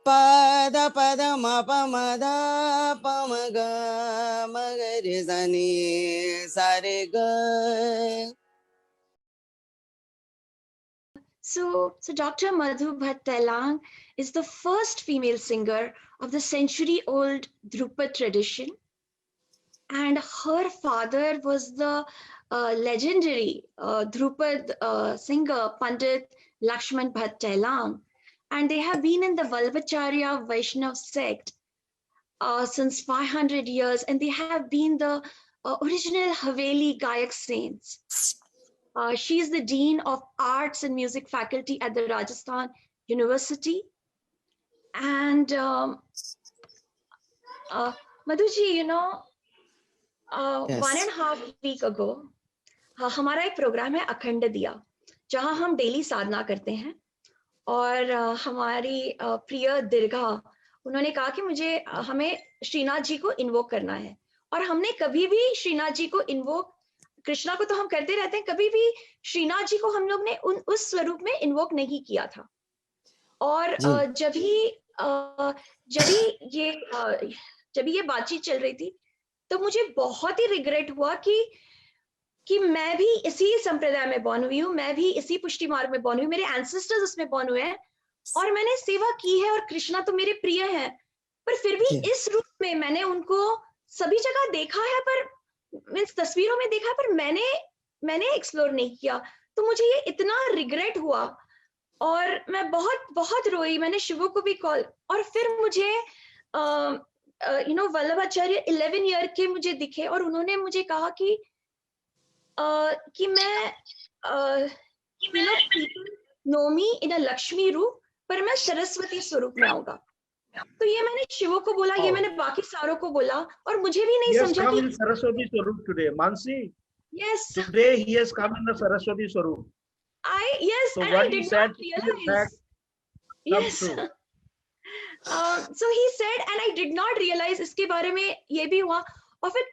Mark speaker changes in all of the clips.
Speaker 1: पद पद म प म ध प म ग म ग रे सा नि सा रे ग.
Speaker 2: So Dr. Madhu Bhatt Tailang is the first female singer of the century-old Dhrupad tradition, and her father was the legendary Dhrupad singer Pandit Lakshman Bhatt Tailang, and they have been in the Valvacharya Vaishnav sect since 500 years, and they have been the original Haveli Gayak saints. She is the Dean of Arts and Music Faculty at the Rajasthan University. And Madhuji, you know,
Speaker 1: Yes.
Speaker 2: 1.5 week ago, हमारा एक programme है अखंड दिया, जहां हम daily साधना करते हैं. और हमारी प्रिय दीर्घा, उन्होंने कहा कि हमें श्रीनाथ जी को इन्वोक करना है. और हमने कभी भी श्रीनाथ जी को इन्वोक, कृष्णा को तो हम करते रहते हैं, कभी भी श्रीनाथ जी को हम लोग ने उस स्वरूप में इन्वोक नहीं किया था. और जब ये बातचीत चल रही थी, तो मुझे बहुत ही रिग्रेट हुआ कि मैं भी इसी संप्रदाय में बॉर्न हुई हूँ, मैं भी इसी पुष्टि मार्ग में बॉर्न हुई हूँ, मेरे एंसेस्टर्स उसमें बॉर्न हुए हैं और मैंने सेवा की है, और कृष्णा तो मेरे प्रिय हैं, पर फिर भी इस रूप में मैंने उनको सभी जगह देखा है, पर मीन्स तस्वीरों में देखा है, पर मैंने एक्सप्लोर नहीं किया. तो मुझे ये इतना रिग्रेट हुआ और मैं बहुत बहुत रोई. मैंने शिवो को भी कॉल, और फिर मुझे वल्लभाचार्य 11 ईयर के मुझे दिखे और उन्होंने मुझे कहा कि मैं people know me in a Lakshmi रूप, पर मैं सरस्वती स्वरूप में आऊंगा. तो ये मैंने शिवो को बोला, ये मैंने बाकी सारों को बोला, और मुझे भी नहीं समझा कि
Speaker 3: in Saraswati Swarup today, Mansi.
Speaker 2: Yes.
Speaker 3: Today he has come in the Saraswati Swarup.
Speaker 2: Yes,
Speaker 3: so
Speaker 2: and
Speaker 3: what
Speaker 2: I did
Speaker 3: said,
Speaker 2: not realize. Yes. So he said, and I did not realize. इसके बारे में ये भी हुआ. और फिर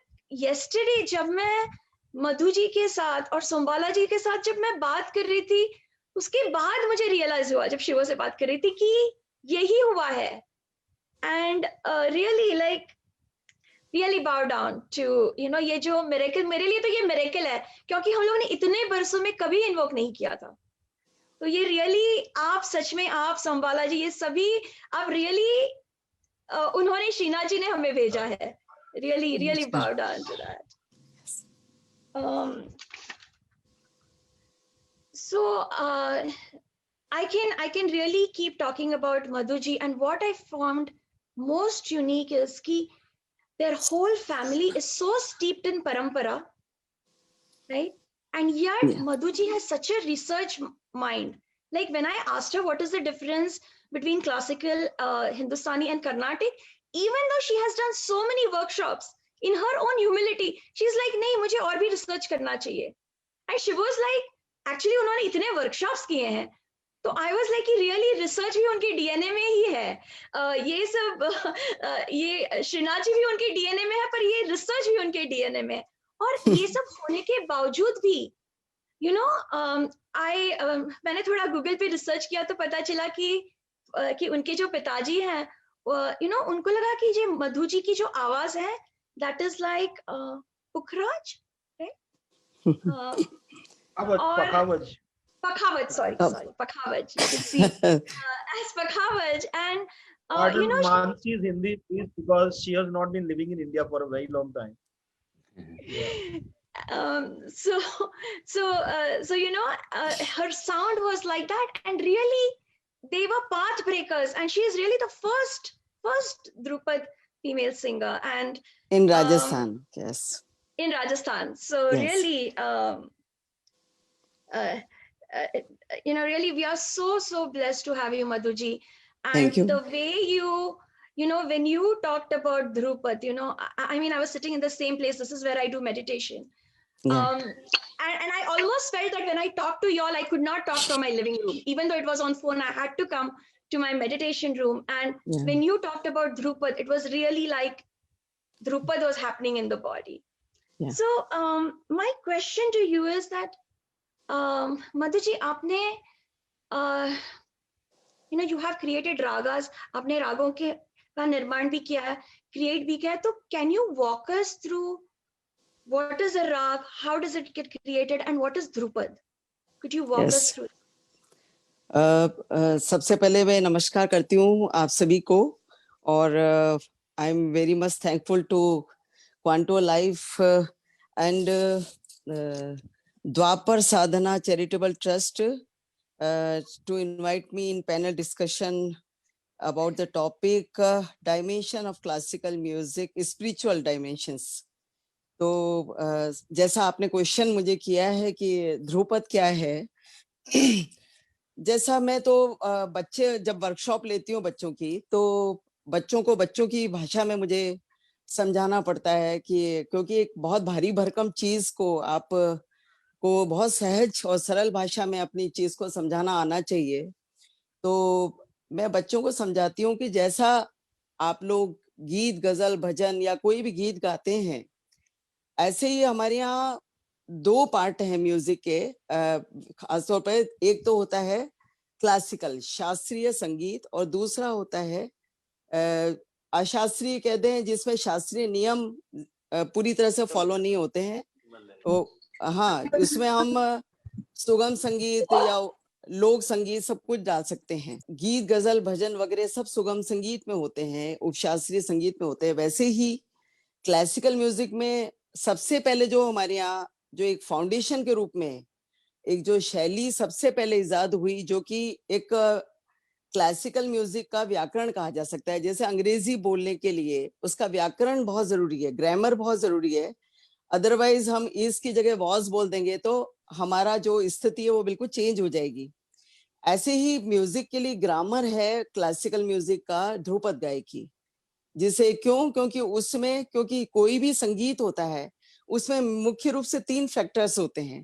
Speaker 2: yesterday जब मैं मधु जी के साथ और सोमबाला जी के साथ जब मैं बात कर रही थी, उसके बाद मुझे रियलाइज हुआ, जब शिवो से बात कर रही थी, कि यही हुआ है. And really bow down to ये जो मिरेकल, मेरे लिए तो ये मिरेकल है, क्योंकि हम लोगों ने इतने बरसों में कभी इन्वोक नहीं किया था. तो ये रियली, आप सच में, आप सोमबाला जी, ये सभी आप रियली, उन्होंने श्रीनाथ जी ने हमें भेजा है. really bow down to that. So I can really keep talking about Madhu ji, and what I found most unique is ki their whole family is so steeped in parampara, right? And yet Madhu ji has such a research mind. Like when I asked her what is the difference between classical Hindustani and Carnatic, even though she has done so many workshops, in her own humility she's like, nahi, mujhe aur bhi research karna chahiye. And she was like, actually उन्होंने इतने workshops किए हैं. तो I was like, really research भी उनके DNA में ही है. ये सब ये श्रीनाथ जी भी उनके DNA में है, पर ये research भी उनके DNA में है. और ये सब होने के बावजूद भी मैंने थोड़ा गूगल पे रिसर्च किया, तो पता चला कि उनके जो पिताजी हैं, उनको लगा कि ये मधु जी की जो आवाज है, that is like Pukhraj, right? Pakhavaj, sorry, Pakhavaj. You can see as Pakhavaj, and
Speaker 3: Mansi's Hindi, please, because she has not been living in India for a very long time.
Speaker 2: Her sound was like that, and really they were path breakers, and she is really the first Dhrupad female singer, and
Speaker 1: in Rajasthan. Yes,
Speaker 2: in Rajasthan. So yes. Really really we are so blessed to have you, Madhuji. And
Speaker 1: thank you.
Speaker 2: The way when you talked about Dhrupad, I mean, I was sitting in the same place. This is where I do meditation. Yeah. And I almost felt that when I talked to y'all, I could not talk from my living room. Even though it was on phone, I had to come to my meditation room. And when you talked about Dhrupad, it was really like Dhrupad was happening in the body. Yeah. So my question to you is that, Madhu ji, आपने you have created ragas, आपने रागों के का निर्माण भी किया है, create भी किया है, तो can you walk us through what is a rag, how does it get created, and what is Dhrupad? Could you walk us
Speaker 1: Yes.
Speaker 2: through?
Speaker 1: सबसे पहले मैं नमस्कार करती हूँ आप सभी को, और I am very much thankful to Quanto Life and Dwapar Sadhana Charitable Trust to invite me in panel discussion about the topic dimension of classical music, spiritual dimensions. तो जैसा आपने क्वेश्चन मुझे किया है कि ध्रुपद क्या है, जैसा मैं तो बच्चे जब वर्कशॉप लेती हूँ बच्चों की, तो बच्चों को बच्चों की भाषा में मुझे समझाना पड़ता है कि क्योंकि एक बहुत भारी भरकम चीज को आप को बहुत सहज और सरल भाषा में अपनी चीज को समझाना आना चाहिए। तो मैं बच्चों को समझाती हूँ कि जैसा आप लोग गीत गजल भजन या कोई भी गीत गाते हैं, ऐसे ही हमारे यहाँ दो पार्ट हैं म्यूजिक के, खासतौर पर एक तो होता है क्लासिकल शास्त्रीय संगीत और दूसरा होता है अशास्त्रीय कहते हैं, जिसमें शास्त्रीय नियम पूरी तरह से फॉलो नहीं होते हैं। तो हाँ, उसमें हम सुगम संगीत या लोक संगीत सब कुछ डाल सकते हैं। गीत गजल भजन वगैरह सब सुगम संगीत में होते हैं, उपशास्त्रीय संगीत में होते हैं। वैसे ही क्लासिकल म्यूजिक में सबसे पहले जो हमारे यहाँ जो एक फाउंडेशन के रूप में एक जो शैली सबसे पहले इजाद हुई, जो कि एक क्लासिकल म्यूजिक का व्याकरण कहा जा सकता है। जैसे अंग्रेजी बोलने के लिए उसका व्याकरण बहुत जरूरी है, ग्रामर बहुत जरूरी है, अदरवाइज हम इस की जगह वॉज बोल देंगे तो हमारा जो स्थिति है वो बिल्कुल चेंज हो जाएगी। ऐसे ही म्यूजिक के लिए ग्रामर है क्लासिकल म्यूजिक का ध्रुपद गायकी, जिसे क्योंकि उसमें क्योंकि कोई भी संगीत होता है उसमें मुख्य रूप से 3 फैक्टर्स होते हैं।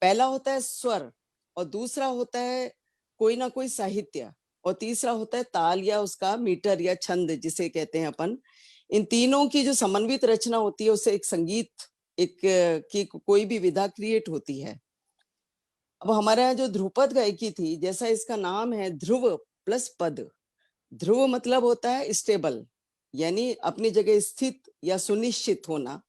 Speaker 1: पहला होता है स्वर, और दूसरा होता है कोई ना कोई साहित्य, और तीसरा होता है ताल या उसका मीटर या छंद जिसे कहते हैं अपन। इन तीनों की जो समन्वित रचना होती है उससे एक संगीत एक की कोई भी विधा क्रिएट होती है। अब हमारे यहाँ जो ध्रुपद गायकी थी, जैसा इसका नाम है ध्रुव प्लस पद। ध्रुव मतलब होता है स्टेबल, यानी अपनी जगह स्थित या सुनिश्चित होना,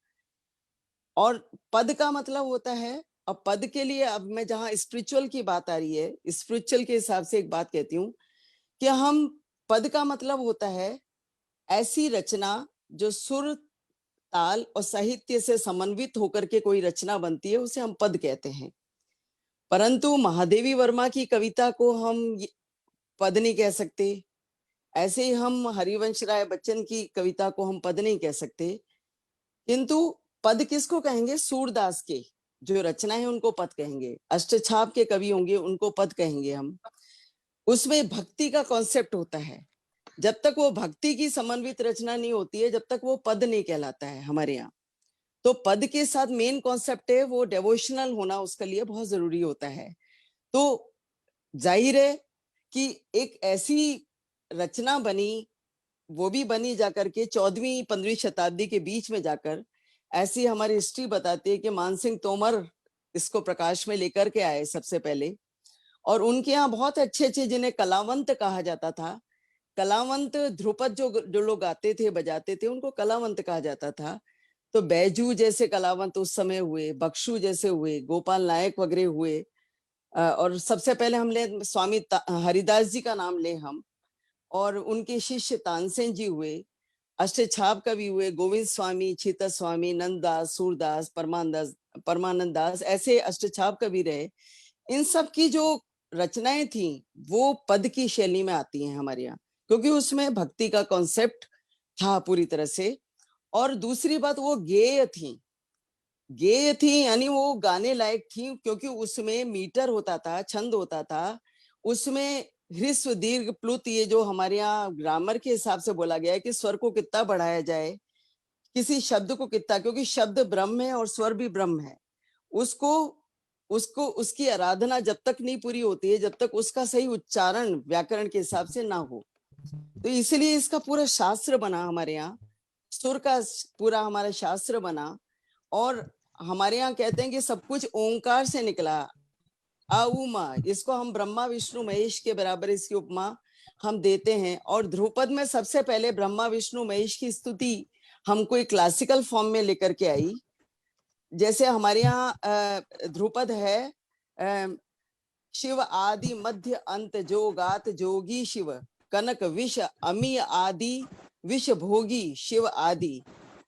Speaker 1: और पद का मतलब होता है, अब पद के लिए अब मैं जहां स्पिरिचुअल की बात आ रही है, स्पिरिचुअल के हिसाब से एक बात कहती हूँ कि हम पद का मतलब होता है ऐसी रचना जो सुर ताल और साहित्य से समन्वित होकर के कोई रचना बनती है, उसे हम पद कहते हैं। परंतु महादेवी वर्मा की कविता को हम पद नहीं कह सकते, ऐसे ही हम हरिवंश राय बच्चन की कविता को हम पद नहीं कह सकते। किंतु पद किसको कहेंगे? सूरदास के जो रचनाएं उनको पद कहेंगे, अष्टछाप के कवि होंगे उनको पद कहेंगे हम। उसमें भक्ति का कॉन्सेप्ट होता है, जब तक वो भक्ति की समन्वित रचना नहीं होती है जब तक वो पद नहीं कहलाता है हमारे यहाँ। तो पद के साथ मेन कॉन्सेप्ट है वो डेवोशनल होना, उसके लिए बहुत जरूरी होता है। तो जाहिर है कि एक ऐसी रचना बनी, वो भी बनी जाकर के 14वीं 15वीं शताब्दी के बीच में जाकर। ऐसी हमारी हिस्ट्री बताती है कि मानसिंह तोमर इसको प्रकाश में लेकर के आए सबसे पहले, और उनके यहाँ बहुत अच्छे अच्छे जिन्हें कलावंत कहा जाता था, कलावंत ध्रुपद जो लोग गाते थे बजाते थे उनको कलावंत कहा जाता था। तो बैजू जैसे कलावंत उस समय हुए, बख्शू जैसे हुए, गोपाल नायक वगैरह हुए, और सबसे पहले हम ले स्वामी हरिदास जी का नाम ले हम, और उनके शिष्य तानसेन जी हुए, अष्टछाप कवि हुए गोविंद स्वामी, छीता स्वामी, नंददास, सूरदास, परमानंद दास, ऐसे अष्टछाप कवि रहे। इन सब की जो रचनाएं थी वो पद की शैली में आती हैं हमारे यहाँ, क्योंकि उसमें भक्ति का कॉन्सेप्ट था पूरी तरह से। और दूसरी बात वो गेय थी यानी वो गाने लायक थी, क्योंकि उसमें मीटर होता था, छंद होता था, उसमें ह्रस्व दीर्घ प्लुत, ये जो हमारे यहाँ ग्रामर के हिसाब से बोला गया है कि स्वर को कितना बढ़ाया जाए, किसी शब्द को कितना, क्योंकि शब्द ब्रह्म है और स्वर भी ब्रह्म है, उसको उसको उसकी आराधना जब तक नहीं पूरी होती है जब तक उसका सही उच्चारण व्याकरण के हिसाब से ना हो। तो इसलिए इसका पूरा शास्त्र बना हमारे यहाँ, सुर का पूरा हमारा शास्त्र बना। और हमारे यहाँ कहते हैं कि सब कुछ ओंकार से निकला, अउमा, इसको हम ब्रह्मा विष्णु महेश के बराबर इसकी उपमा हम देते हैं। और ध्रुपद में सबसे पहले ब्रह्मा विष्णु महेश की स्तुति हमको एक क्लासिकल फॉर्म में लेकर के आई। जैसे हमारे यहाँ ध्रुपद है, शिव आदि मध्य अंत जो गात जोगी शिव, कनक विष अमी आदि विष भोगी शिव आदि,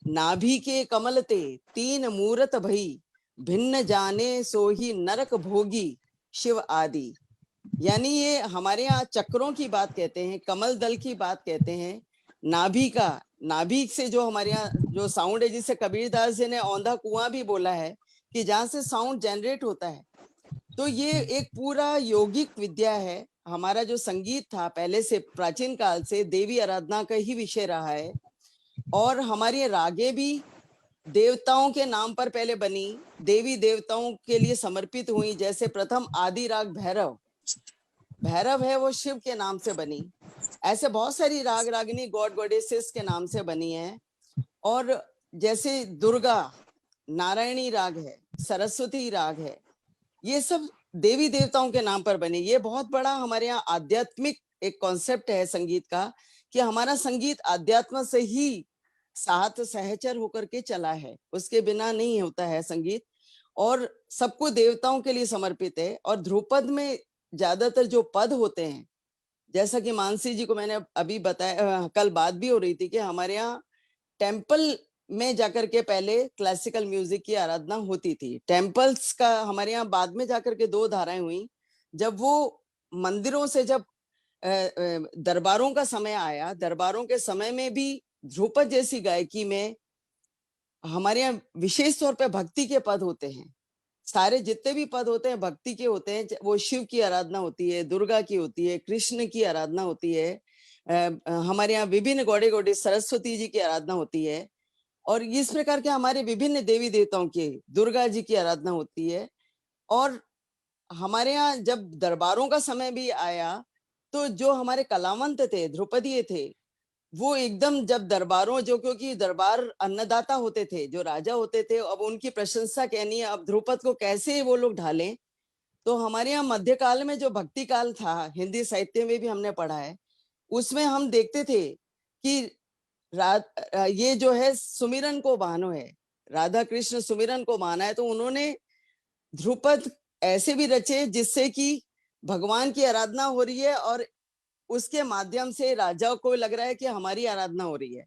Speaker 1: नाभि के कमल ते तीन मूरत भई, भिन्न जाने सोही नरक भोगी शिव आदि। यानी ये हमारे यहाँ चक्रों की बात कहते हैं, कमल दल की बात कहते हैं, नाभि का, नाभि से जो हमारे यहाँ जो साउंड है, जिसे कबीरदास जी ने औंधा कुआं भी बोला है कि जहां से साउंड जनरेट होता है। तो ये एक पूरा यौगिक विद्या है। हमारा जो संगीत था पहले से प्राचीन काल से देवी आराधना का ही विषय रहा है। और हमारी रागे भी देवताओं के नाम पर पहले बनी, देवी देवताओं के लिए समर्पित हुई। जैसे प्रथम आदि राग भैरव, भैरव है वो शिव के नाम से बनी। ऐसे बहुत सारी राग रागिनी गॉड गॉडेसेस के नाम से बनी है। और जैसे दुर्गा नारायणी राग है, सरस्वती राग है, ये सब देवी देवताओं के नाम पर बने। ये बहुत बड़ा हमारे यहाँ आध्यात्मिक एक कॉन्सेप्ट है संगीत का, कि हमारा संगीत आध्यात्म से ही साथ सहचर होकर के चला है, उसके बिना नहीं होता है संगीत। और सबको देवताओं के लिए समर्पित है। और ध्रुपद में ज्यादातर जो पद होते हैं, जैसा कि मानसी जी को मैंने अभी बताया, कल बात भी हो रही थी कि हमारे यहाँ टेम्पल में जाकर के पहले क्लासिकल म्यूजिक की आराधना होती थी। टेम्पल्स का हमारे यहाँ बाद में जाकर के दो धाराएं हुई। जब वो मंदिरों से जब दरबारों का समय आया, दरबारों के समय में भी ध्रुपद जैसी गायकी में हमारे यहाँ विशेष तौर पे भक्ति के पद होते हैं। सारे जितने भी पद होते हैं भक्ति के होते हैं। वो शिव की आराधना होती है, दुर्गा की होती है, कृष्ण की आराधना होती है, हमारे यहाँ विभिन्न गौड़े गौड़े सरस्वती जी की आराधना होती है। और इस प्रकार के हमारे विभिन्न देवी देवताओं की, दुर्गा जी की आराधना होती है। और हमारे यहाँ जब दरबारों का समय भी आया, तो जो हमारे कलावंत थे, ध्रुपदीय थे, वो एकदम जब दरबारों, जो क्योंकि दरबार अन्नदाता होते थे, जो राजा होते थे, अब उनकी प्रशंसा कहनी है, अब ध्रुपद को कैसे वो लोग ढालें। तो हमारे यहाँ मध्यकाल में जो भक्ति काल था, हिंदी साहित्य में भी हमने पढ़ा है, उसमें हम देखते थे कि ये जो है सुमिरन को मानो है, राधा कृष्ण सुमिरन को माना है। तो उन्होंने ध्रुपद ऐसे भी रचे जिससे कि भगवान की आराधना हो रही है और उसके माध्यम से राजा को लग रहा है कि हमारी आराधना हो रही है।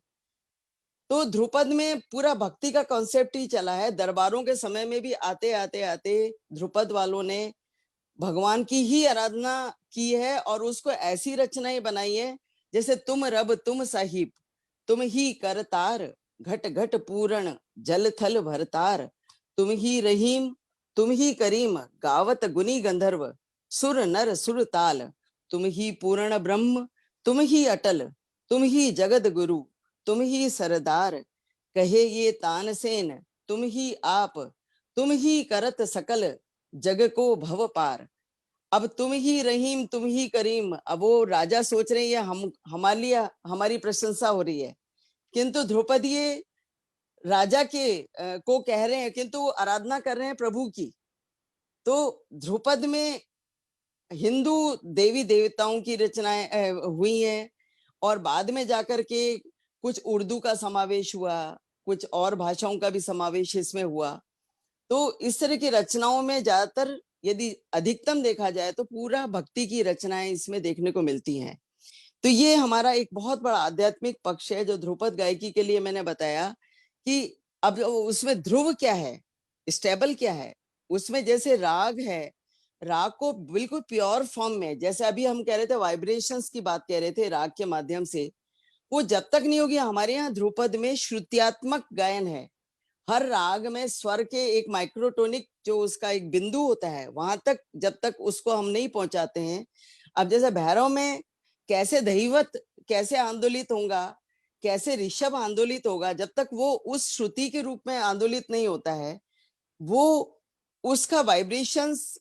Speaker 1: तो ध्रुपद में पूरा भक्ति का कॉन्सेप्ट ही चला है। दरबारों के समय में भी आते आते आते ध्रुपद वालों ने भगवान की ही आराधना की है। और उसको ऐसी रचनाएं बनाई है जैसे तुम रब तुम साहिब, तुम ही करतार, घट घट पूरण जल थल भरतार, तुम ही रहीम तुम ही करीम, गावत गुनी गंधर्व, सुर नर सुर ताल, तुम ही पूर्ण ब्रह्म तुम ही अटल, तुम ही जगत गुरु तुम ही सरदार, कहे ये तानसेन तुम ही आप, तुम ही करत सकल जग को भव पार। अब तुम ही रहीम तुम ही करीम, अब वो राजा सोच रहे हैं हम हमारे लिए हमारी प्रशंसा हो रही है, किंतु ध्रुपदीय राजा के को कह रहे हैं, किंतु आराधना कर रहे हैं प्रभु की। तो ध्रुपद में हिंदू देवी देवताओं की रचनाएं हुई हैं। और बाद में जाकर के कुछ उर्दू का समावेश हुआ, कुछ और भाषाओं का भी समावेश इसमें हुआ। तो इस तरह की रचनाओं में ज्यादातर, यदि अधिकतम देखा जाए तो पूरा भक्ति की रचनाएं इसमें देखने को मिलती हैं। तो ये हमारा एक बहुत बड़ा आध्यात्मिक पक्ष है जो ध्रुपद गायकी के लिए मैंने बताया कि अब उसमें ध्रुव क्या है, स्टेबल क्या है। उसमें जैसे राग है, राग को बिल्कुल प्योर फॉर्म में, जैसे अभी हम कह रहे थे वाइब्रेशंस की बात कह रहे थे राग के माध्यम से, वो जब तक नहीं होगी। हमारे यहाँ ध्रुपद में श्रुत्यात्मक गायन है। हर राग में स्वर के एक माइक्रोटोनिक जो उसका एक बिंदु होता है, वहां तक जब तक उसको हम नहीं पहुंचाते हैं। अब जैसे भैरव में कैसे दहिवत कैसे आंदोलित होगा, कैसे ऋषभ आंदोलित होगा, जब तक वो उस श्रुति के रूप में आंदोलित नहीं होता है, वो उसका वाइब्रेशंस,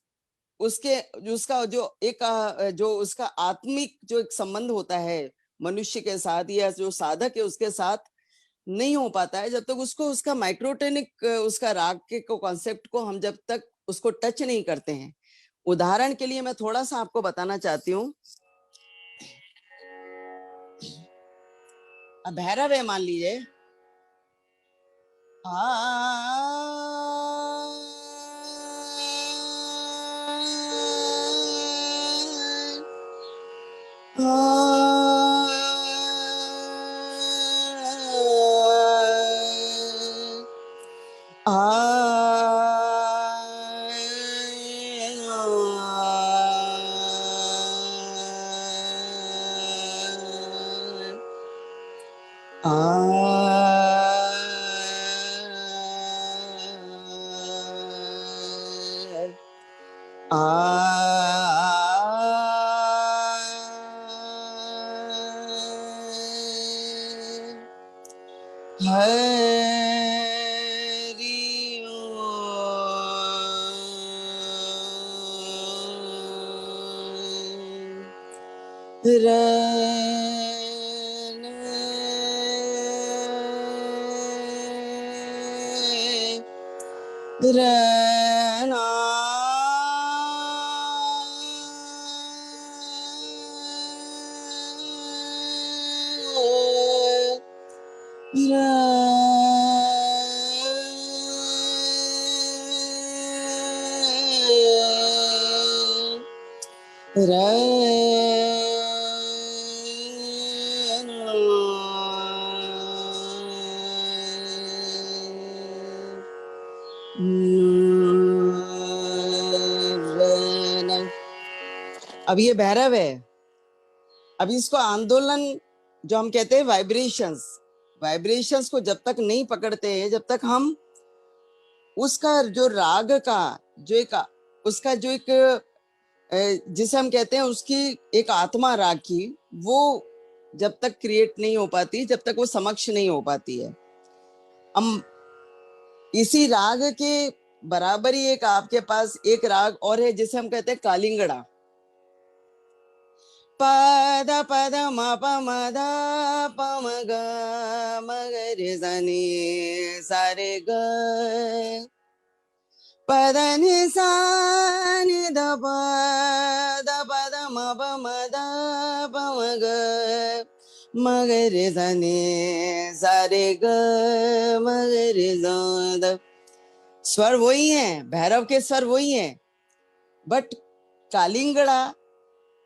Speaker 1: उसके उसका जो उसका आत्मिक जो एक संबंध होता है मनुष्य के साथ या जो साधक है उसके साथ, नहीं हो पाता है जब तक उसको उसका माइक्रोटोनिक उसका राग के कॉन्सेप्ट को हम जब तक उसको टच नहीं करते हैं। उदाहरण के लिए मैं थोड़ा सा आपको बताना चाहती हूँ। अब भैरव है मान लीजिए, हरि रना अब ये भैरव है। अब इसको आंदोलन जो हम कहते हैं वाइब्रेशंस, वाइब्रेशंस को जब तक नहीं पकड़ते हैं, जब तक हम उसका जो राग का जो एक उसका जो एक जिसे हम कहते हैं उसकी एक आत्मा राग की, वो जब तक क्रिएट नहीं हो पाती, जब तक वो समक्ष नहीं हो पाती है। हम इसी राग के बराबर ही एक आपके पास एक राग और है जिसे हम कहते हैं कालिंगड़ा। पद पद म प म ध प म ग म ग रे स नि सा रे ग पद नि सा नि ध प द म प म ध प म ग म ग रे स नि सा रे ग म ग रे स द। स्वर वही है, भैरव के स्वर वही है, बट कालिंगड़ा,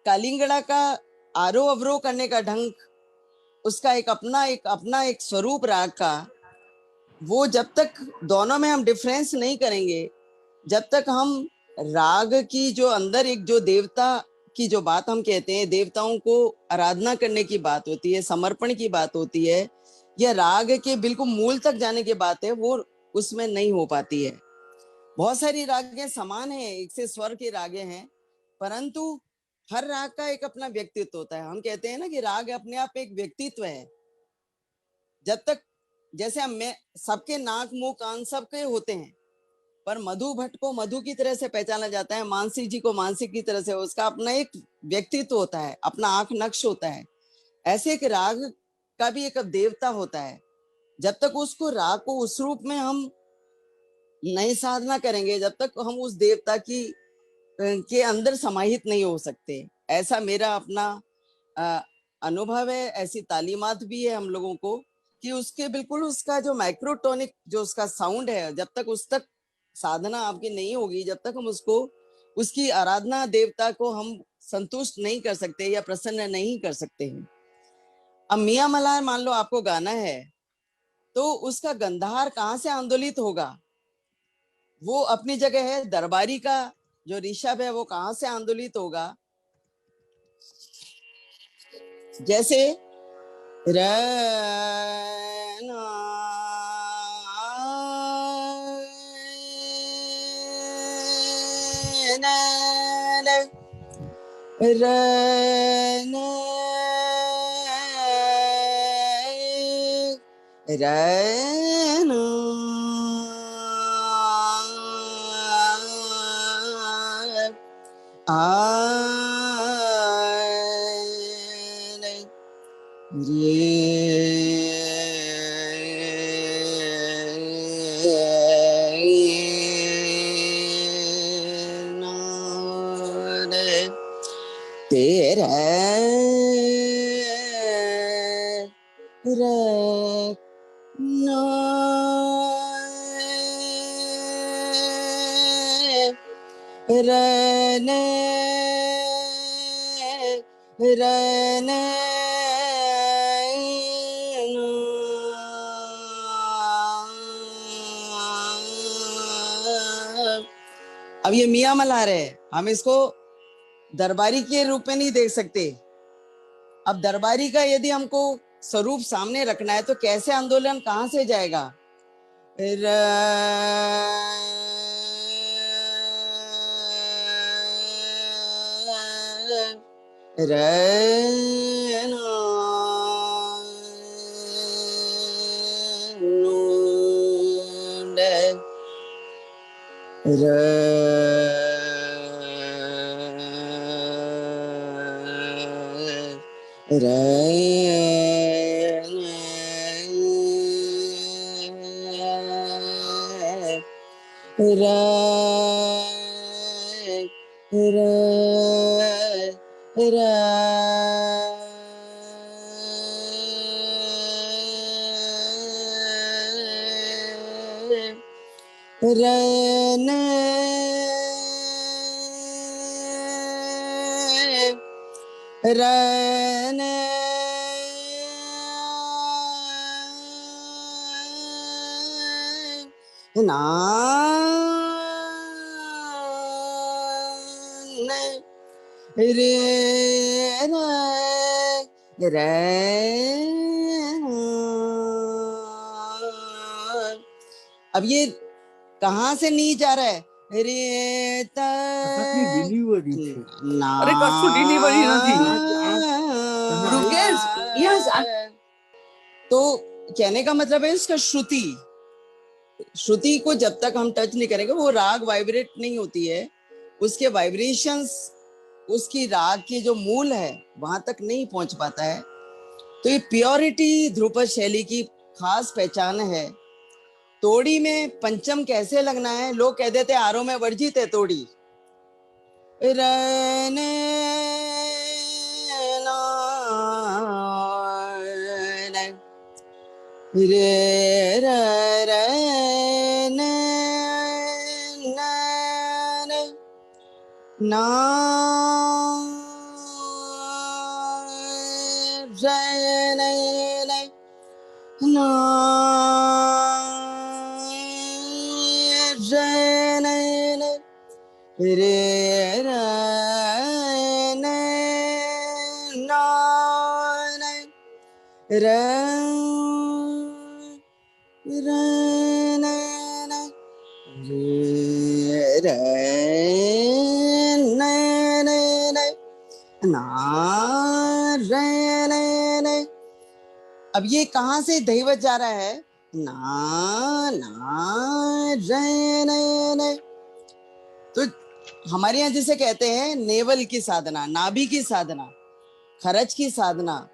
Speaker 1: कालिंगड़ा का आरोह अवरोह करने का ढंग, उसका एक अपना एक स्वरूप राग का, वो जब तक दोनों में हम डिफरेंस नहीं करेंगे, जब तक हम राग की जो अंदर एक जो देवता की जो बात हम कहते हैं, देवताओं को आराधना करने की बात होती है, समर्पण की बात होती है, या राग के बिल्कुल मूल तक जाने की बात है, वो उसमें नहीं हो पाती है। बहुत सारी रागें समान है, एक से स्वर के रागे हैं, परंतु हर राग का एक अपना व्यक्तित्व होता है। हम कहते हैं ना कि राग अपने आप एक व्यक्तित्व है। जब तक जैसे हम में सबके नाक मुंह कान सबके होते हैं, पर मधु भट्ट को मधु की तरह से पहचाना जाता है, मानसी जी को मानसी की तरह से, उसका अपना एक व्यक्तित्व होता है, अपना आंख नक्श होता है। ऐसे एक राग का भी एक देवता होता है। जब तक उसको राग को उस रूप में हम नहीं साधना करेंगे, जब तक हम उस देवता की के अंदर समाहित नहीं हो सकते। ऐसा मेरा अपना अनुभव है, ऐसी तालीमात भी है हम लोगों को कि उसके बिल्कुल उसका जो माइक्रोटोनिक जो उसका साउंड है, जब तक उस तक साधना आपकी नहीं होगी, जब तक हम उसको उसकी आराधना देवता को हम संतुष्ट नहीं कर सकते या प्रसन्न नहीं कर सकते हैं। अब मियां मल्हार मान लो आपको गाना है, तो उसका गंधार कहाँ से आंदोलित होगा? वो अपनी जगह है। दरबारी का जो ऋषभ है वो कहाँ से आंदोलित होगा? जैसे रना रना रना तेरा रखना रहने रहने अब ये मियां मल्हार है, हम इसको दरबारी के रूप में नहीं देख सकते। अब दरबारी का यदि हमको स्वरूप सामने रखना है तो कैसे आंदोलन कहां से जाएगा? रहने ना रे रे अब ये कहाँ से नी जा रहा है? रे
Speaker 4: આટલી delivery છે.
Speaker 1: ना
Speaker 4: અરે કશું delivery નથી.
Speaker 1: रुकेश,
Speaker 4: yes,
Speaker 1: तो कहने का मतलब है इसका श्रुति, श्रुति को जब तक हम टच नहीं करेंगे वो राग वाइब्रेट नहीं होती है, उसके वाइब्रेशंस उसकी राग की जो मूल है वहां तक नहीं पहुंच पाता है। तो ये प्योरिटी ध्रुपद शैली की खास पहचान है। तोड़ी में पंचम कैसे लगना है? लोग कह देते आरोह में वर्जित है तोड़ी। रहने रे रे ने ना अब ये कहां से दैवत जा रहा है? ना ना रे तो हमारे यहाँ जिसे कहते हैं नेवल की साधना, नाभि की साधना, खरच की साधना,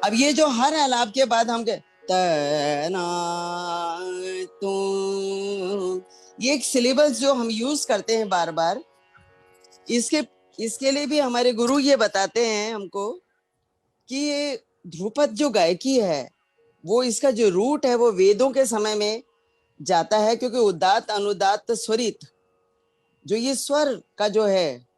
Speaker 1: अब ये जो हर आलाप के बाद हम तना तू, ये एक सिलेबस जो हम यूज करते हैं बार बार, इसके लिए भी हमारे गुरु ये बताते हैं हमको कि ये ध्रुपद जो गायकी है वो इसका जो रूट है वो वेदों के समय में जाता है, क्योंकि उदात्त अनुदात्त स्वरित जो ये स्वर का जो है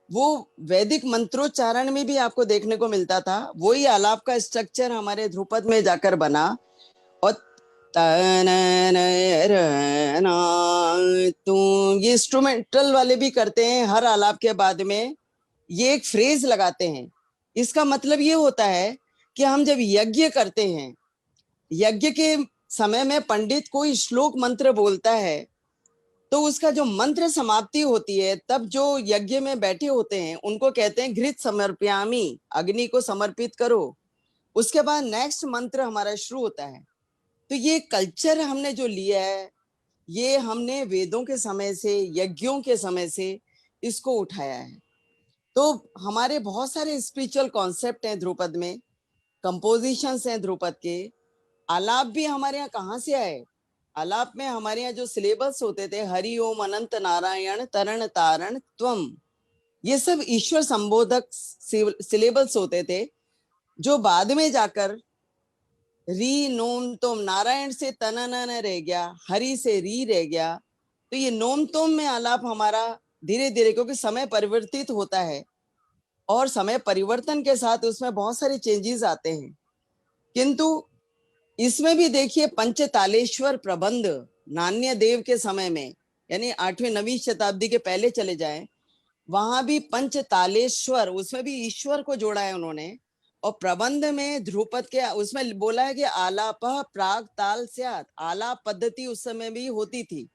Speaker 1: वो वैदिक मंत्रोच्चारण में भी आपको देखने को मिलता था। वही आलाप का स्ट्रक्चर हमारे ध्रुपद में जाकर बना और तो ये इंस्ट्रूमेंटल वाले भी करते हैं, हर आलाप के बाद में ये एक फ्रेज लगाते हैं। इसका मतलब ये होता है कि हम जब यज्ञ करते हैं, यज्ञ के समय में पंडित कोई श्लोक मंत्र बोलता है, तो उसका जो मंत्र समाप्ति होती है, तब जो यज्ञ में बैठे होते हैं उनको कहते हैं घृत समर्पयामि, अग्नि को समर्पित करो। उसके बाद नेक्स्ट मंत्र हमारा शुरू होता है। तो ये कल्चर हमने जो लिया है, ये हमने वेदों के समय से, यज्ञों के समय से इसको उठाया है। तो हमारे बहुत सारे स्पिरिचुअल कॉन्सेप्ट हैं ध्रुपद में, कंपोजिशंस हैं ध्रुपद के। आलाप भी हमारे यहाँ कहाँ से आए? आलाप में हमारे यहाँ जो सिलेबस होते थे, हरि ओम अनंत नारायण तरण तारण त्वम, ये सब ईश्वर संबोधक सिलेबस होते थे, जो बाद में जाकर री नोम तोम, नारायण से तनन रह गया, हरि से री रह गया। तो ये नोम तोम में आलाप हमारा धीरे धीरे, क्योंकि समय परिवर्तित होता है और समय परिवर्तन के साथ उसमें बहुत सारे चेंजेस आते हैं। किंतु इसमें भी देखिए पंचतालेश्वर प्रबंध नान्य देव के समय में, यानी 8वीं 9वीं शताब्दी के पहले चले जाएं, वहां भी पंचतालेश्वर, उसमें भी ईश्वर को जोड़ा है उन्होंने। और प्रबंध में ध्रुपद के उसमें बोला है कि आलाप प्राग ताल स्यात्, आलाप पद्धति उस समय भी होती थी।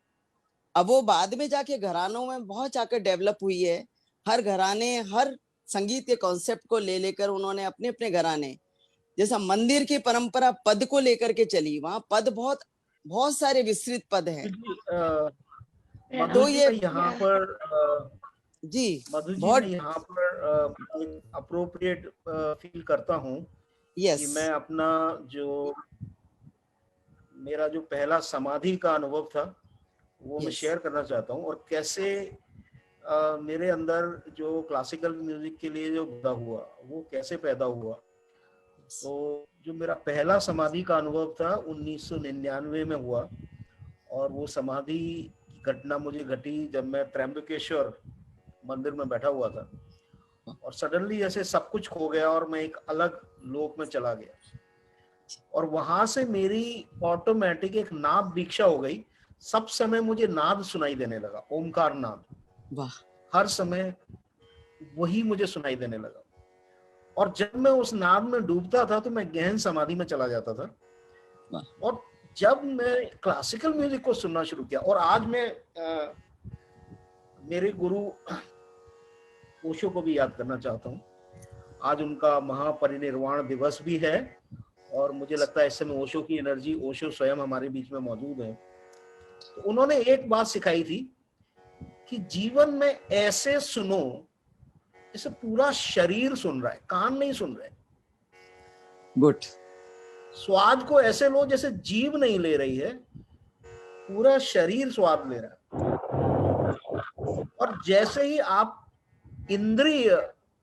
Speaker 1: अब वो बाद में जाके घरानों में बहुत जाकर डेवलप हुई है। हर घराने हर संगीत के कॉन्सेप्ट को ले लेकर उन्होंने अपने अपने घराने, जैसा मंदिर की परंपरा पद को लेकर के चली, वहां पद बहुत बहुत सारे विस्तृत पद हैं।
Speaker 3: मधु
Speaker 1: तो
Speaker 3: जी
Speaker 1: ये
Speaker 3: मैं यहाँ पर
Speaker 1: जी
Speaker 3: मधु जी
Speaker 1: बहुत
Speaker 3: मैं यहाँ पर अप्रोप्रिएट फील करता हूँ
Speaker 1: यस
Speaker 3: कि मैं अपना जो मेरा जो पहला समाधि का अनुभव था वो मैं
Speaker 1: Yes.
Speaker 3: शेयर करना चाहता हूँ, और कैसे मेरे अंदर जो क्लासिकल म्यूजिक के लिए जो पैदा हुआ वो कैसे पैदा हुआ। तो जो मेरा पहला समाधि का अनुभव था 1999 में हुआ, और वो समाधि की घटना मुझे घटी जब मैं त्र्यंबकेश्वर मंदिर में बैठा हुआ था, और सडनली ऐसे सब कुछ खो गया और मैं एक अलग लोक में चला गया, और वहां से मेरी ऑटोमेटिक एक नाद दीक्षा हो गई। सब समय मुझे नाद सुनाई देने लगा, ओमकार नाद,
Speaker 1: वाह,
Speaker 3: हर समय वही मुझे सुनाई देने लगा। और जब मैं उस नाद में डूबता था तो मैं गहन समाधि में चला जाता था। और जब मैं क्लासिकल म्यूजिक को सुनना शुरू किया, और आज मैं मेरे गुरु ओशो को भी याद करना चाहता हूँ। आज उनका महापरिनिर्वाण दिवस भी है, और मुझे लगता है इस समय ओशो की एनर्जी, ओशो स्वयं हमारे बीच में मौजूद है। तो उन्होंने एक बात सिखाई थी कि जीवन में ऐसे सुनो जैसे पूरा शरीर सुन रहा है, कान नहीं सुन रहे।
Speaker 1: गुड।
Speaker 3: स्वाद को ऐसे लो जैसे जीभ नहीं ले रही है, पूरा शरीर स्वाद ले रहा है। और जैसे ही आप इंद्रिय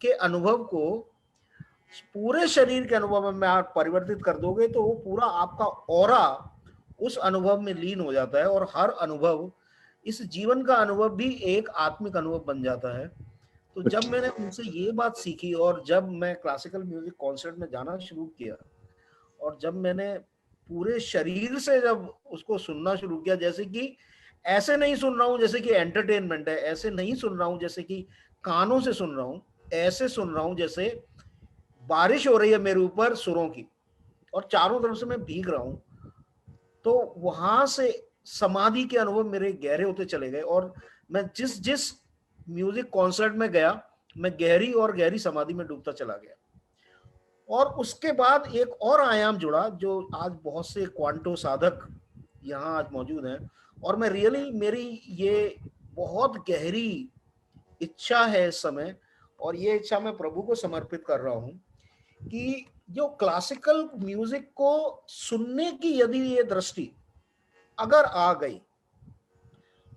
Speaker 3: के अनुभव को पूरे शरीर के अनुभव में आप परिवर्तित कर दोगे तो वो पूरा आपका ऑरा उस अनुभव में लीन हो जाता है, और हर अनुभव, इस जीवन का अनुभव भी एक आत्मिक अनुभव बन जाता है। तो जब मैंने उनसे ये बात सीखी, और जब मैं क्लासिकल म्यूजिक कॉन्सर्ट में जाना शुरू किया, और जब मैंने पूरे शरीर से जब उसको सुनना शुरू किया, जैसे कि ऐसे नहीं सुन रहा हूँ जैसे कि एंटरटेनमेंट है, ऐसे नहीं सुन रहा हूँ जैसे कि कानों से सुन रहा हूँ, ऐसे सुन रहा हूँ जैसे बारिश हो रही है मेरे ऊपर सुरों की, और चारों तरफ से मैं भीग रहा हूँ। तो वहां से समाधि के अनुभव मेरे गहरे होते चले गए, और मैं जिस जिस म्यूजिक कॉन्सर्ट में गया मैं गहरी और गहरी समाधि में डूबता चला गया। और उसके बाद एक और आयाम जुड़ा, जो आज बहुत से क्वांटो साधक यहाँ आज मौजूद हैं, और मैं रियली, मेरी ये बहुत गहरी इच्छा है इस समय, और ये इच्छा मैं प्रभु को समर्पित कर रहा हूँ कि जो क्लासिकल म्यूजिक को सुनने की यदि ये दृष्टि अगर आ गई,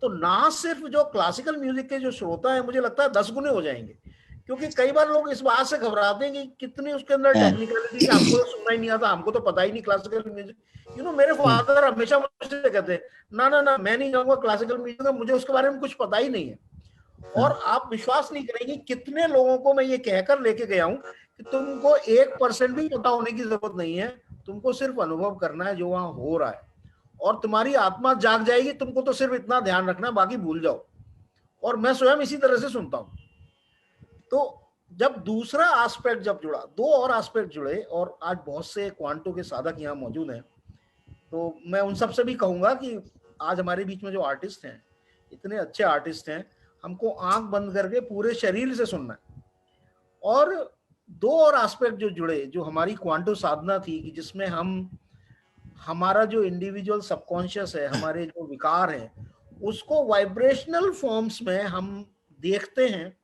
Speaker 3: तो ना सिर्फ जो क्लासिकल म्यूजिक के जो श्रोता है, मुझे लगता है 10 गुने हो जाएंगे। क्योंकि कई बार लोग इस बात से घबराते हैं कि कितनी उसके अंदर टेक्निकलिटी, कि हमको तो सुनना ही नहीं आता, हमको तो पता ही नहीं क्लासिकल म्यूजिक। मेरे फादर हमेशा मुझसे कहते हैं, ना ना ना, मैं नहीं जाऊंगा क्लासिकल म्यूजिक, मुझे उसके बारे में कुछ पता ही नहीं है। और आप विश्वास नहीं करेंगे कितने लोगों को मैं ये कहकर लेके गया हूं कि तुमको 1% भी पता होने की जरूरत नहीं है, तुमको सिर्फ अनुभव करना है जो वहां हो रहा है, और तुम्हारी आत्मा जाग जाएगी। तुमको तो सिर्फ इतना ध्यान रखना है, बाकी भूल जाओ। और मैं स्वयं इसी तरह से सुनता हूं। तो जब दूसरा एस्पेक्ट जब जुड़ा, दो और एस्पेक्ट जुड़े, और आज बहुत से क्वांटो के साधक यहाँ मौजूद हैं, तो मैं उन सब से भी कहूंगा कि आज हमारे बीच में जो आर्टिस्ट हैं, इतने अच्छे आर्टिस्ट हैं, हमको आंख बंद करके पूरे शरीर से सुनना है। और दो और एस्पेक्ट जो जुड़े, जो हमारी क्वांटो साधना थी, कि जिसमें हम हमारा जो इंडिविजुअल सबकॉन्शियस है, हमारे जो विकार हैं, उसको वाइब्रेशनल फॉर्म्स में हम देखते हैं।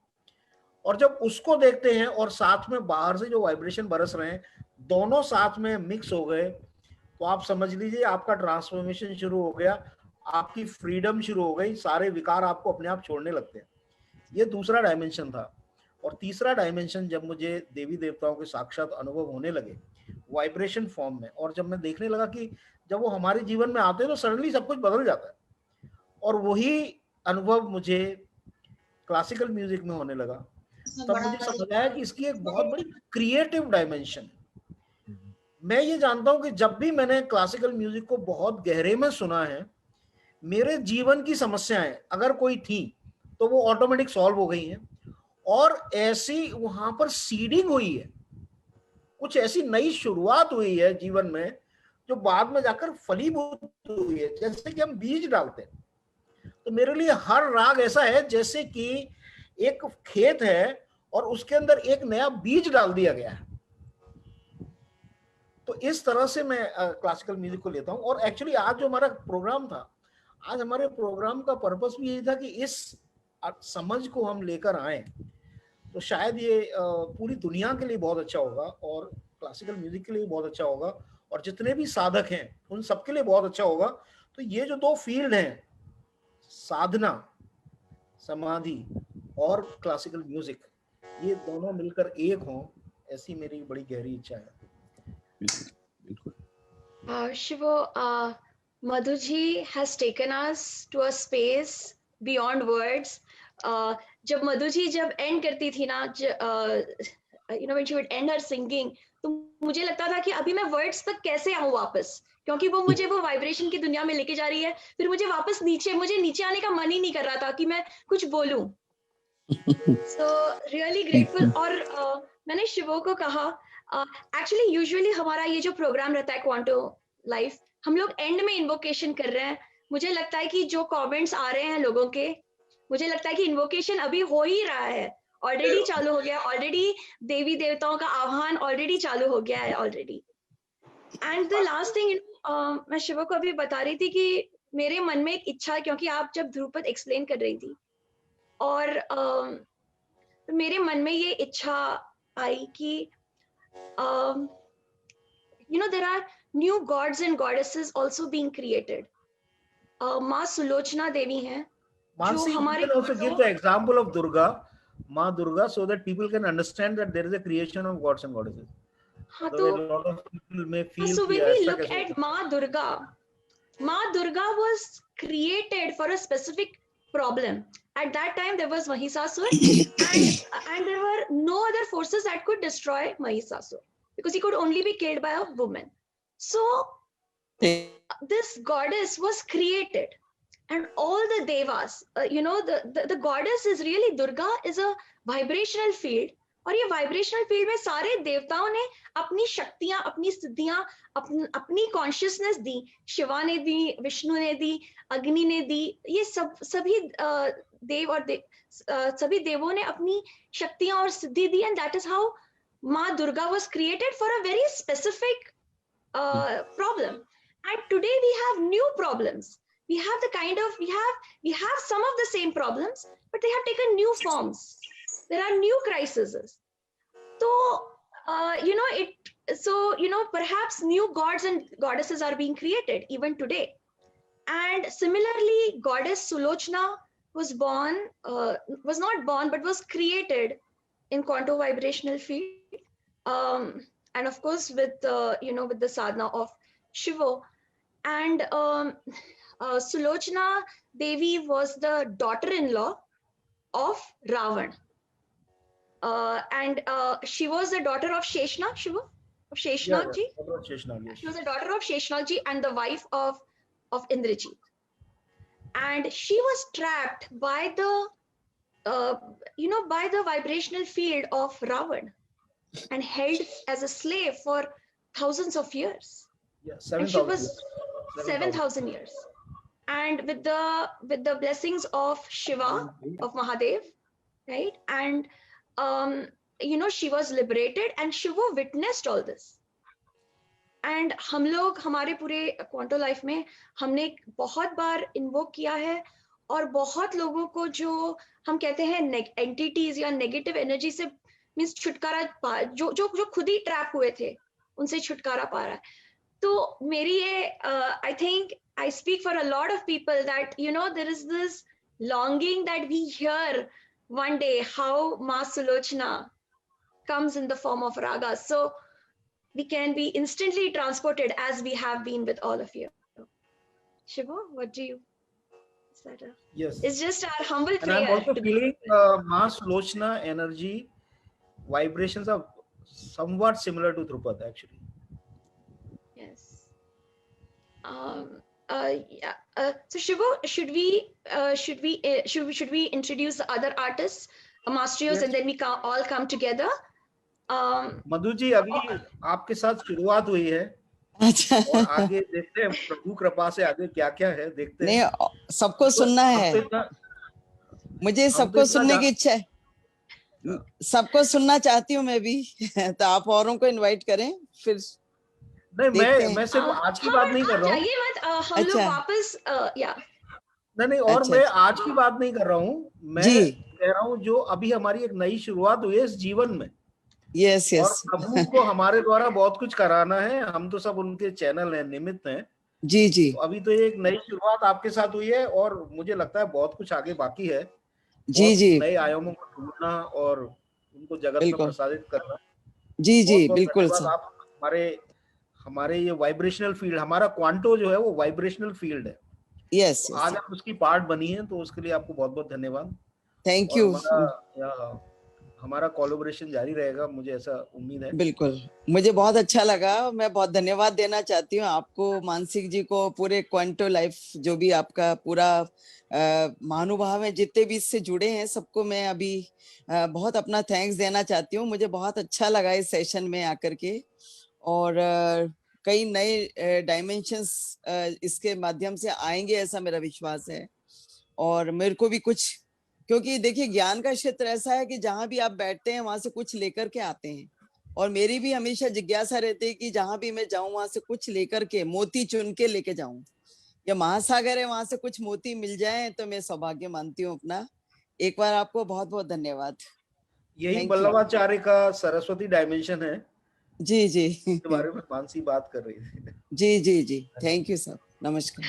Speaker 3: और जब उसको देखते हैं और साथ में बाहर से जो वाइब्रेशन बरस रहे हैं, दोनों साथ में मिक्स हो गए, तो आप समझ लीजिए आपका ट्रांसफॉर्मेशन शुरू हो गया, आपकी फ्रीडम शुरू हो गई, सारे विकार आपको अपने आप छोड़ने लगते हैं। ये दूसरा डायमेंशन था। और तीसरा डायमेंशन, जब मुझे देवी देवताओं के साक्षात अनुभव होने लगे वाइब्रेशन फॉर्म में, और जब मैं देखने लगा कि जब वो हमारे जीवन में आते हैं तो सडनली सब कुछ बदल जाता है। और वही अनुभव मुझे क्लासिकल म्यूजिक में होने लगा। तब मुझे समझ आया कि इसकी एक बहुत बड़ी क्रिएटिव डायमेंशन है। मैं ये जानता हूं कि जब भी मैंने क्लासिकल म्यूजिक को बहुत गहरे में सुना है, मेरे जीवन की समस्याएं अगर कोई थी तो वो ऑटोमेटिक सॉल्व हो गई हैं। और ऐसी वहां पर सीडिंग हुई है, कुछ ऐसी नई शुरुआत हुई है जीवन में, जो बाद में जाकर फलीभूत हुई है। जैसे कि हम बीज डालते हैं, तो मेरे लिए हर राग ऐसा है जैसे कि एक खेत है और उसके अंदर एक नया बीज डाल दिया गया है। तो इस तरह से मैं क्लासिकल म्यूजिक को लेता हूं। और एक्चुअली आज जो हमारा प्रोग्राम था, आज हमारे प्रोग्राम का पर्पस भी यही था कि इस समझ को हम लेकर आए, तो शायद ये पूरी दुनिया के लिए बहुत अच्छा होगा, और क्लासिकल म्यूजिक के लिए बहुत अच्छा होगा, और जितने भी साधक हैं उन सबके लिए बहुत अच्छा होगा। तो ये जो दो फील्ड हैं, साधना, समाधि और क्लासिकल म्यूजिक, ये दोनों मिलकर एक हों, ऐसी मेरी बड़ी गहरी इच्छा है।
Speaker 2: Shivo, Madhu ji has taken us to a space beyond words. जब मधु जी जब एंड करती थी ना, when she would end her singing, तो मुझे लगता था कि अभी मैं वर्ड्स तक कैसे आऊं वापस, क्योंकि वो मुझे वो वाइब्रेशन की दुनिया में लेके जा रही है। फिर मुझे वापस मुझे नीचे आने का मन ही नहीं कर रहा था कि मैं कुछ बोलूं। So really grateful। और मैंने शिवो को कहा, एक्चुअली यूजुअली हमारा ये जो प्रोग्राम रहता है क्वांटो लाइफ, हम लोग एंड में इन्वोकेशन कर रहे हैं। मुझे लगता है कि जो कमेंट्स आ रहे हैं लोगों के, मुझे लगता है कि इन्वोकेशन अभी हो ही रहा है, ऑलरेडी चालू हो गया, ऑलरेडी देवी देवताओं का आह्वान ऑलरेडी चालू हो गया है already. And the last thing, मैं शिवो को अभी बता रही थी कि मेरे मन में एक इच्छा, क्योंकि आप जब ध्रुपद एक्सप्लेन कर रही थी, और तो मेरे मन में ये इच्छा आई कि there are new gods and goddesses also being created. माँ सुलोचना देवी हैं, जो हमारे
Speaker 3: also give the example of Durga, Ma Durga, so that people can understand that there is a creation of gods and goddesses.
Speaker 2: हाँ,
Speaker 3: So
Speaker 2: तो
Speaker 3: a lot of people may feel
Speaker 2: so when
Speaker 3: कि
Speaker 2: we
Speaker 3: ऐसा
Speaker 2: look
Speaker 3: कैसे
Speaker 2: at
Speaker 3: होता
Speaker 2: Ma Durga was created for a specific problem. At that time there was Mahisasur, and there were no other forces that could destroy Mahisasur, because he could only be killed by a woman. So this goddess was created, and all the devas, the goddess is really, Durga is a vibrational field, और ये vibrational field में सारे देवताओं ने अपनी शक्तियां, अपनी सिद्धियां, अपनी कॉन्शियसनेस दी। शिवा ने दी, विष्णु ने दी, अग्नि ने दी, ये सभी देव और सभी देवों ने अपनी शक्तियां और सिद्धि दी, एंड दैट इज हाउ माँ Durga was created for a very specific problem. And today we have new problems. We have some of the same problems, but they have taken new forms. There are new crises. So, perhaps new gods and goddesses are being created even today. And similarly, goddess Sulochana was not born, but was created in quantum vibrational field. And of course, with the sadhana of Shiva. And Sulochana Devi was the daughter-in-law of Ravan. And she was the daughter of Sheshna, Shiva. of Sheshnag ji.
Speaker 3: Sheshnag, yes.
Speaker 2: She was a daughter of Sheshnag ji and the wife of Indrajit. And she was trapped by the, by the vibrational field of Ravan and held as a slave for thousands of years.
Speaker 3: Yeah,
Speaker 2: And she
Speaker 3: 7,000
Speaker 2: was
Speaker 3: years.
Speaker 2: 7,000 years. And with the blessings of Shiva, of Mahadev, right? And, she was liberated and Shiva witnessed all this. And हम लोग हमारे पूरे क्वांटो life में हमने बहुत बार invoke किया है और बहुत लोगों को जो हम कहते हैं एंटिटीज या नेगेटिव एनर्जी से मींस छुटकारा जो जो जो खुद ही ट्रैप हुए थे उनसे छुटकारा पा रहा है. तो मेरी ये I think I speak for a lot of people that there is this longing that we hear one day how Ma Sulochana comes in the form of raga. So we can be instantly transported as we have been with all of you. Shiva, what do you? Is that
Speaker 3: Yes.
Speaker 2: It's just our humble
Speaker 3: And
Speaker 2: prayer.
Speaker 3: I'm also
Speaker 2: to be-
Speaker 3: feeling Ma Sulochana energy vibrations are somewhat similar to Drupad actually.
Speaker 2: Yes. Yeah. So Shiva, should we introduce the other artists, Mastrios,
Speaker 3: Yes.
Speaker 2: and then we all come together?
Speaker 3: Madhu ji अभी आपके साथ शुरुआत हुई है
Speaker 1: अच्छा
Speaker 3: और आगे देखते हैं प्रभु कृपा से आगे क्या क्या है देखते हैं.
Speaker 1: नहीं, सबको सुनना
Speaker 3: हम
Speaker 1: है.
Speaker 3: तो इतना-
Speaker 1: मुझे
Speaker 3: तो
Speaker 1: सबको
Speaker 3: इतना
Speaker 1: सुनने
Speaker 3: जा-
Speaker 1: की इच्छा है. सबको सुनना चाहती हूँ मैं भी. तो आप औरों को इनवाइट करें फिर.
Speaker 3: नहीं
Speaker 1: देखते हैं.
Speaker 3: मैं सिर्फ आज की बात नहीं कर रहा हूँ.
Speaker 2: जाइए मत, हम लोग
Speaker 1: अच्छा.
Speaker 2: वापस या
Speaker 3: नहीं और
Speaker 1: अच्छा,
Speaker 3: मैं
Speaker 1: अच्छा.
Speaker 3: आज की बात नहीं कर रहा हूँ. मैं
Speaker 1: जी.
Speaker 3: कह रहा हूँ जो अभी हमारी एक नई शुरुआत हुई है इस जीवन में
Speaker 1: यस
Speaker 3: और
Speaker 1: यस.
Speaker 3: प्रभु को हमारे द्वारा बहुत कुछ कराना है. हम तो सब उनके चैनल हैं, निमित्त हैं.
Speaker 1: जी जी
Speaker 3: तो अभी तो ये एक नई शुरुआत आपके साथ हुई है और मुझे लगता है बहुत कुछ आगे बाकी है.
Speaker 1: जी
Speaker 3: बहुत
Speaker 1: जी
Speaker 3: नए आयामों को ढूंढना और उनको जगत में
Speaker 1: बिल्कुल.
Speaker 3: प्रसारित करना.
Speaker 1: जी जी
Speaker 3: बहुत
Speaker 1: बिल्कुल
Speaker 3: धन्यवाद.
Speaker 1: सर.
Speaker 3: आप हमारे ये वाइब्रेशनल फील्ड, हमारा क्वांटो जो है वो वाइब्रेशनल फील्ड है.
Speaker 1: यस
Speaker 3: तो
Speaker 1: यस.
Speaker 3: आज आप उसकी पार्ट बनी है तो उसके लिए आपको बहुत बहुत धन्यवाद.
Speaker 1: थैंक
Speaker 3: और
Speaker 1: यू.
Speaker 3: हमारा कोलैबोरेशन जारी रहेगा, मुझे ऐसा उम्मीद है.
Speaker 1: बिल्कुल, मुझे बहुत अच्छा लगा. मैं बहुत धन्यवाद देना चाहती हूँ आपको, मानसिक जी को, पूरे क्वांटो लाइफ जो भी आपका पूरा महानुभाव है, जितने भी इससे जुड़े हैं सबको मैं अभी बहुत अपना थैंक्स देना चाहती हूँ. मुझे बहुत अच्छा लगा इस सेशन में आकर के और कई नए डायमेंशंस इसके माध्यम से आएंगे ऐसा मेरा विश्वास है. और मेरे को भी कुछ, क्योंकि देखिए ज्ञान का क्षेत्र ऐसा है कि जहां भी आप बैठते हैं वहां से कुछ लेकर के आते हैं. और मेरी भी हमेशा जिज्ञासा रहती है कि जहां भी मैं जाऊं वहां से कुछ लेकर के, मोती चुन के लेके जाऊं. या महासागर है, वहां से कुछ मोती मिल जाए तो मैं सौभाग्य मानती हूँ अपना. एक बार आपको बहुत बहुत धन्यवाद.
Speaker 3: यही
Speaker 1: Thank you.
Speaker 3: बल्लभाचार्य का सरस्वती डायमेंशन है.
Speaker 1: जी जी
Speaker 3: इसके बारे में मानसी बात कर रही थी.
Speaker 1: जी जी जी. Thank you sir. नमस्कार.